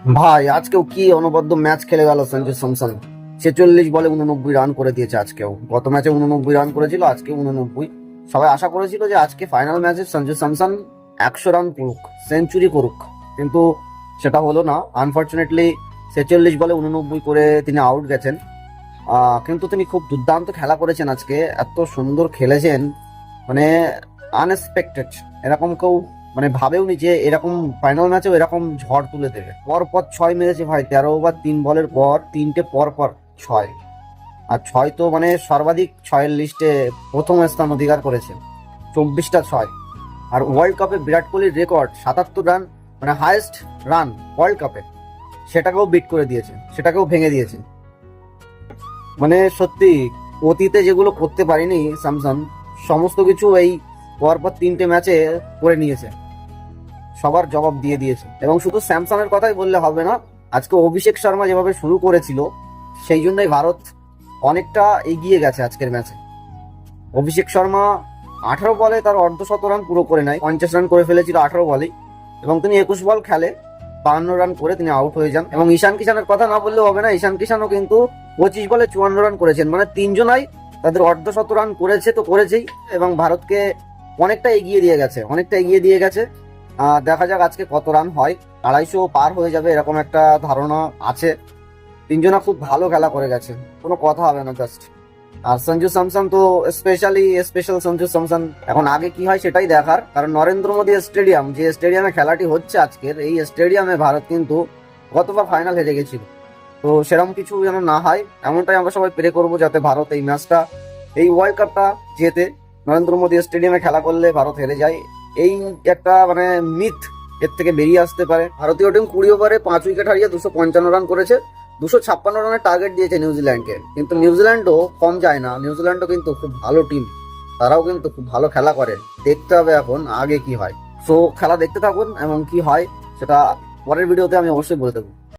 ভাই আজকেও কি অনবদ্য ম্যাচ খেলে গেল সঞ্জু স্যামসন। 46 বলে 89 রান করে দিয়েছে আজকেও। গত ম্যাচে 89 রান করেছিল, আজকে 89। সবাই আশা করেছিল যে আজকে ফাইনাল ম্যাচে সঞ্জু স্যামসন 100 রান করুক, সেঞ্চুরি করুক, কিন্তু সেটা হলো না। আনফর্চুনেটলি 46 বলে 89 করে তিনি আউট গেছেন। কিন্তু তিনি খুব দুর্দান্ত খেলা করেছেন আজকে, এত সুন্দর খেলেছেন, মানে আনএক্সপেক্টেড। এরকম কেউ মানে ভাবেওনি যে এরকম ফাইনাল ম্যাচেও এরকম ঝড় তুলে দেবে। পর পর 6 মেরেছে ভাই, 13 ওভার 3 বলের পর 3টে পর পর 6। আর 6 তো মানে সর্বাধিক 6-এর লিস্টে প্রথম স্থান অধিকার করেছে, 24টা 6। আর ওয়ার্ল্ড কাপে বিরাট কোহলির রেকর্ড 77 রান, মানে হাইয়েস্ট রান ওয়ার্ল্ড কাপে, সেটাকেও বিট করে দিয়েছে, সেটাকেও ভেঙে দিয়েছে। মানে সত্যি অতীতে যেগুলো করতে পারিনি স্যামসন, সমস্ত কিছু এই পরপর 3টে ম্যাচে করে নিয়েছে, সবার জবাব দিয়ে দিয়েছে। এবং শুধু স্যামসনের কথাই বললে হবে না, আজকে অভিষেক শর্মা যেভাবে শুরু করেছিল সেই জন্যই ভারত অনেকটা এগিয়ে গেছে আজকের ম্যাচে। অভিষেক শর্মা 18 বলে তার অর্ধশত রান পুরো করে নেয়, 50 রান করে ফেলেছিল 18 বলেই, এবং তিনি 21 বল খেলে 52 রান করে তিনি আউট হয়ে যান। এবং ঈশান কিষানের কথা না বললেও হবে না, ঈশান কিষানও কিন্তু 25 বলে 54 রান করেছেন, মানে তিনজনাই তাদের অর্ধশত রান করেছে তো করেছেই, এবং ভারতকে অনেকটা এগিয়ে দিয়ে গেছে, অনেকটা এগিয়ে দিয়ে গেছে। দেখা যাক আজকে কত রান হয়, 250 পার হয়ে যাবে এরকম একটা ধারণা আছে। তিনজনা খুব ভালো খেলা করে গেছে, কোনো কথা হবে না জাস্ট। আর সঞ্জু স্যামসন তো স্পেশাল সঞ্জু স্যামসন। এখন আগে কি হয় সেটাই দেখার, কারণ নরেন্দ্র মোদী স্টেডিয়াম, যে স্টেডিয়ামে খেলাটি হচ্ছে আজকের, এই স্টেডিয়ামে ভারত কিন্তু গতবার ফাইনাল হেরে গেছিল। তো সেরকম কিছু যেন না হয়, এমনটাই আমরা সবাই প্রে করবো, যাতে ভারত এই ম্যাচটা, এই ওয়ার্ল্ড কাপটা জেতে। নরেন্দ্র মোদী স্টেডিয়ামে খেলা করলে ভারত হেরে যায়, এই একটা মানে মিথ এর থেকে বেরিয়ে আসতে পারে। ভারতীয় টিম 20 ওভারে 5 উইকেট হারিয়ে 255 রান করেছে। 256 রানের টার্গেট দিয়েছে নিউজিল্যান্ডকে, কিন্তু নিউজিল্যান্ডও কম যায় না, নিউজিল্যান্ডও কিন্তু খুব ভালো টিম, তারাও কিন্তু খুব ভালো খেলা করে। দেখতে হবে এখন আগে কি হয়। সো খেলা দেখতে থাকুন, এবং কি হয় সেটা পরের ভিডিওতে আমি অবশ্যই বলে দেবো।